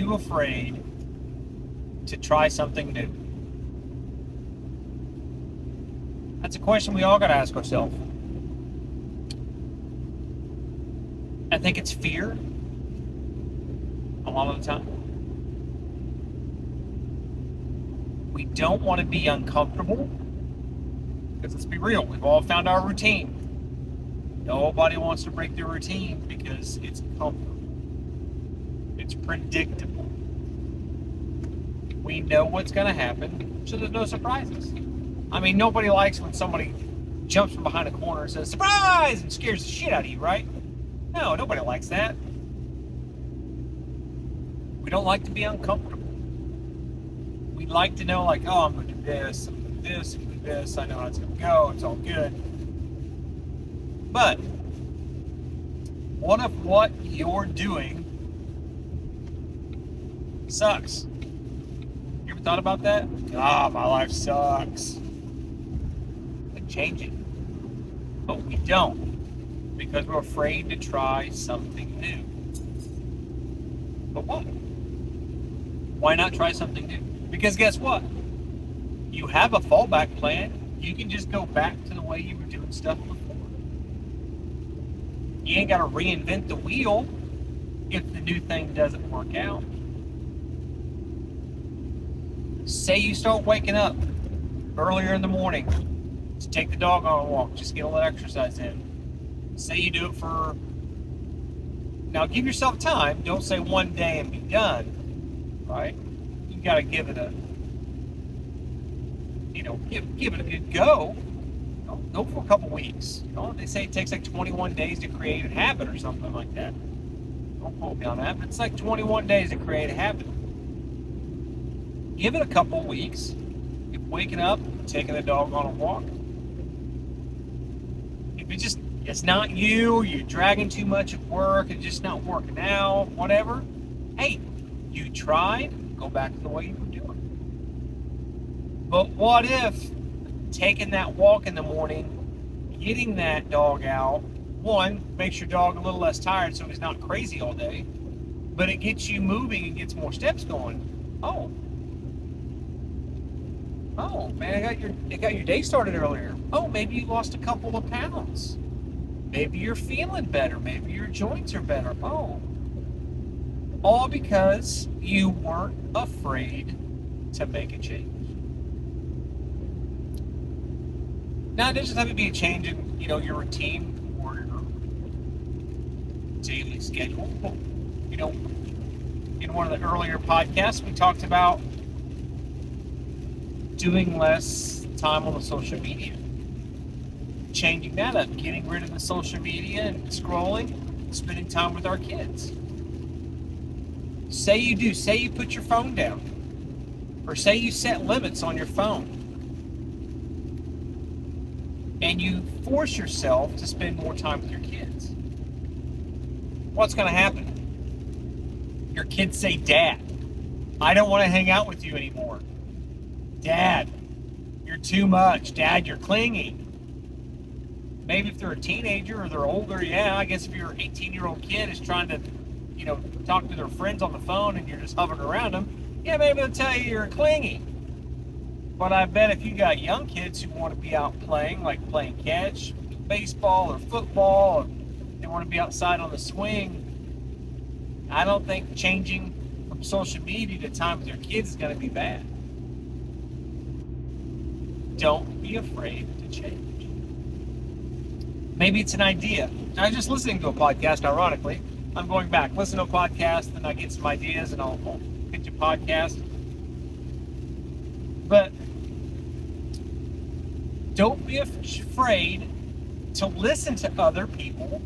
you afraid to try something new? That's a question we all got to ask ourselves. I think it's fear a lot of the time. We don't want to be uncomfortable because let's be real, we've all found our routine. Nobody wants to break their routine because it's comfortable. It's predictable. We know what's going to happen, so there's no surprises. I mean, nobody likes when somebody jumps from behind a corner and says, "Surprise!" and scares the shit out of you, right? No, nobody likes that. We don't like to be uncomfortable. We like to know, like, oh, I'm going to do this, I'm going to do this, I'm going to do this, I know how it's going to go, it's all good. But what if what you're doing sucks? You ever thought about that? Ah, my life sucks. Then change it. But we don't, because we're afraid to try something new. But why? Why not try something new? Because guess what? You have a fallback plan. You can just go back to the way you were doing stuff before. You ain't got to reinvent the wheel if the new thing doesn't work out. Say you start waking up earlier in the morning to take the dog on a walk, just get a little exercise in. Say you do it for, now give yourself time, don't say one day and be done, right? You got to give it a, give it a good go. Go for a couple weeks. They say it takes like 21 days to create a habit or something like that. Don't quote me on that, but it's like 21 days to create a habit. Give it a couple weeks. If waking up, taking the dog on a walk. If it's not you, you're dragging too much at work, it's just not working out, whatever. Hey, you tried, go back to the way you were doing. But what if taking that walk in the morning, getting that dog out, one, makes your dog a little less tired so he's not crazy all day, but it gets you moving and gets more steps going. Oh man, I got your day started earlier. Oh, maybe you lost a couple of pounds. Maybe you're feeling better. Maybe your joints are better. Oh, all because you weren't afraid to make a change. Now, it doesn't have to be a change in, your routine or your daily schedule. In one of the earlier podcasts, we talked about doing less time on the social media. Changing that up, getting rid of the social media and scrolling, spending time with our kids. Say you put your phone down, or say you set limits on your phone, and you force yourself to spend more time with your kids. What's going to happen? Your kids say, "Dad, I don't want to hang out with you anymore. Dad, you're too much. Dad, you're clingy." Maybe if they're a teenager or they're older, yeah, I guess if your 18-year-old kid is trying to, talk to their friends on the phone and you're just hovering around them, yeah, maybe they'll tell you you're clingy. But I bet if you got young kids who want to be out playing, like playing catch, baseball or football, or they want to be outside on the swing, I don't think changing from social media to time with your kids is going to be bad. Don't be afraid to change. Maybe it's an idea. I was just listening to a podcast, ironically. I'm going back, listen to a podcast, and I get some ideas, and I'll pitch a podcast. But don't be afraid to listen to other people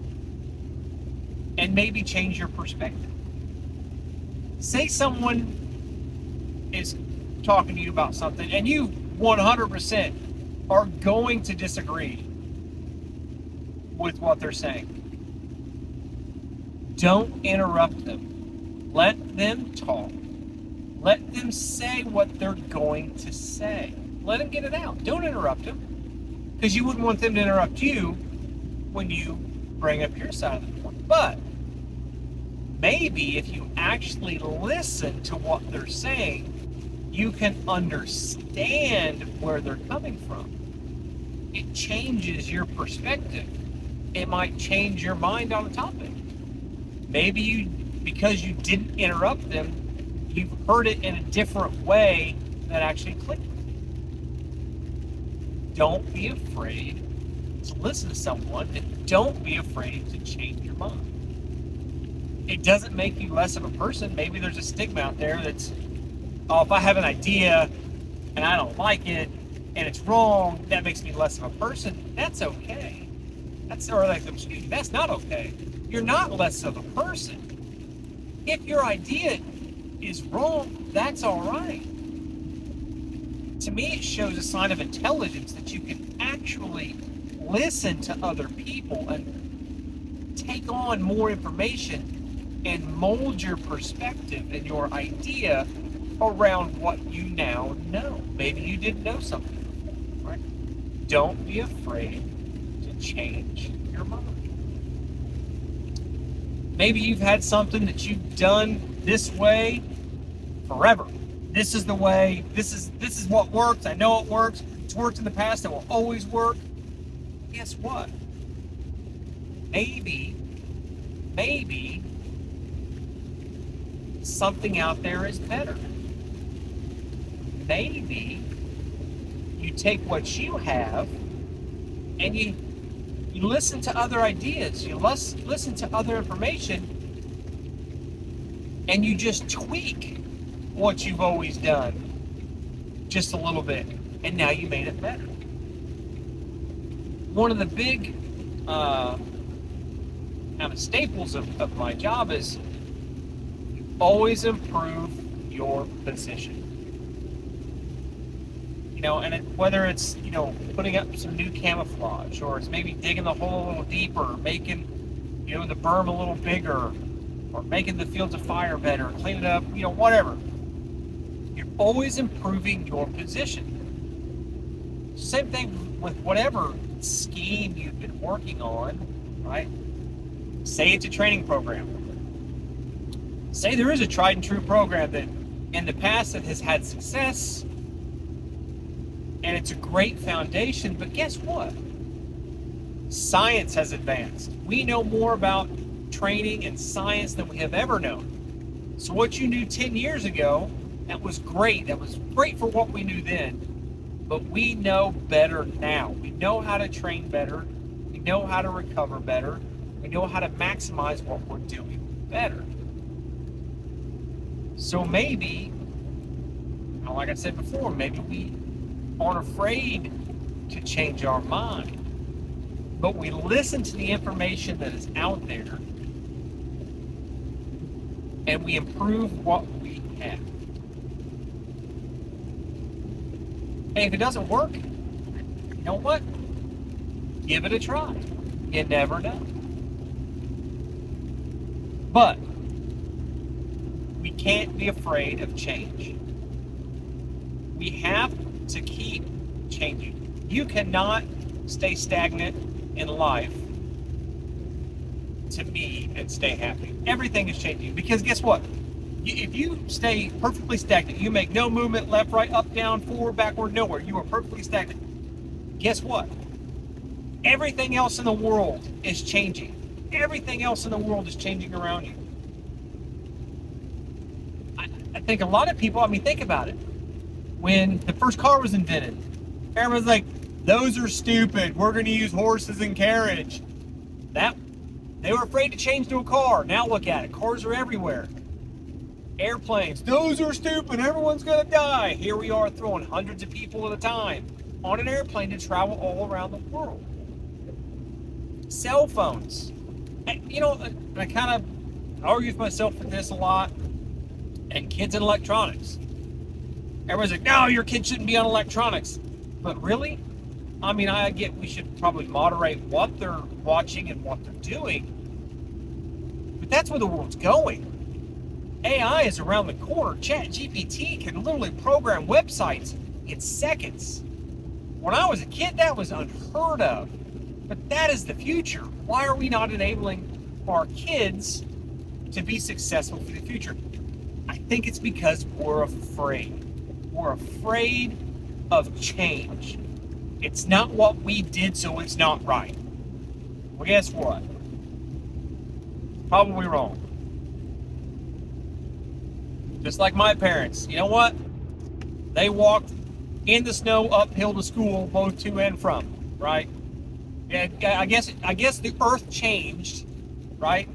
and maybe change your perspective. Say someone is talking to you about something, and you 100% are going to disagree with what they're saying. Don't interrupt them. Let them talk. Let them say what they're going to say. Let them get it out. Don't interrupt them, because you wouldn't want them to interrupt you when you bring up your side of the point. But Maybe if you actually listen to what they're saying, you can understand where they're coming from. It changes your perspective. It might change your mind on a topic. Maybe because you didn't interrupt them, you've heard it in a different way that actually clicked with you. Don't be afraid to listen to someone, and don't be afraid to change your mind. It doesn't make you less of a person. Maybe there's a stigma out there that's, oh, if I have an idea and I don't like it and it's wrong, that makes me less of a person. That's okay. That's not okay. You're not less of a person. If your idea is wrong, that's all right. To me, it shows a sign of intelligence that you can actually listen to other people and take on more information and mold your perspective and your idea around what you now know. Maybe you didn't know something before, right? Don't be afraid to change your mind. Maybe you've had something that you've done this way forever. This is the way, this is what works. I know it works. It's worked in the past, it will always work. Guess what? Maybe something out there is better. Maybe you take what you have and you listen to other ideas, you listen to other information, and you just tweak what you've always done just a little bit, and now you made it better. One of the big kind of staples of my job is always improve your position. And whether it's, putting up some new camouflage, or it's maybe digging the hole a little deeper, making, the berm a little bigger, or making the fields of fire better, clean it up, whatever. You're always improving your position. Same thing with whatever scheme you've been working on, right? Say it's a training program. Say there is a tried and true program that in the past that has had success, and it's a great foundation, but guess what? Science has advanced. We know more about training and science than we have ever known. So what you knew 10 years ago, that was great. That was great for what we knew then. But we know better now. We know how to train better. We know how to recover better. We know how to maximize what we're doing better. So maybe, like I said before, maybe we aren't afraid to change our mind, but we listen to the information that is out there and we improve what we have. And if it doesn't work, you know what? Give it a try. You never know. But we can't be afraid of change. We have to keep changing. You cannot stay stagnant in life, to me, and stay happy. Everything is changing, because guess what? If you stay perfectly stagnant, you make no movement, left, right, up, down, forward, backward, nowhere, you are perfectly stagnant. Guess what? Everything else in the world is changing. Everything else in the world is changing around you. I think a lot of people, think about it. When the first car was invented, everyone's like, those are stupid. We're going to use horses and carriage. They were afraid to change to a car. Now look at it. Cars are everywhere. Airplanes. Those are stupid. Everyone's going to die. Here we are throwing hundreds of people at a time on an airplane to travel all around the world. Cell phones. I kind of argue with myself with this a lot. And kids and electronics. Everyone's like, no, your kid shouldn't be on electronics. But really? I get we should probably moderate what they're watching and what they're doing. But that's where the world's going. AI is around the corner. ChatGPT can literally program websites in seconds. When I was a kid, that was unheard of. But that is the future. Why are we not enabling our kids to be successful for the future? I think it's because we're afraid. We're afraid of change. It's not what we did, so it's not right. Well, guess what? Probably wrong. Just like my parents. You know what? They walked in the snow uphill to school, both to and from, right? Yeah, I guess the earth changed, right?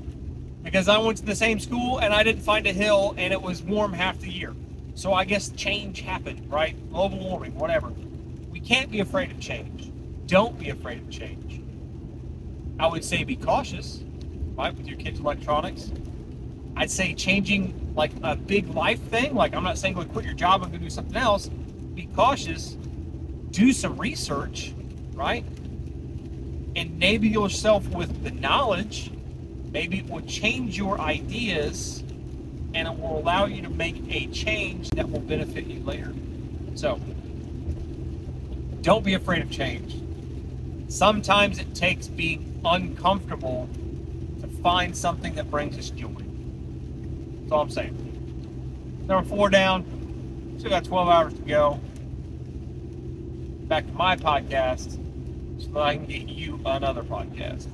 Because I went to the same school and I didn't find a hill and it was warm half the year. So I guess change happened, right? Global warming, whatever. We can't be afraid of change. Don't be afraid of change. I would say be cautious, right, with your kids' electronics. I'd say changing like a big life thing, like I'm not saying go quit your job and go do something else. Be cautious. Do some research, right? Enable yourself with the knowledge. Maybe it will change your ideas and it will allow you to make a change that will benefit you later. So, don't be afraid of change. Sometimes it takes being uncomfortable to find something that brings us joy. That's all I'm saying. Number 4 down. Still got 12 hours to go. Back to my podcast so that I can get you another podcast.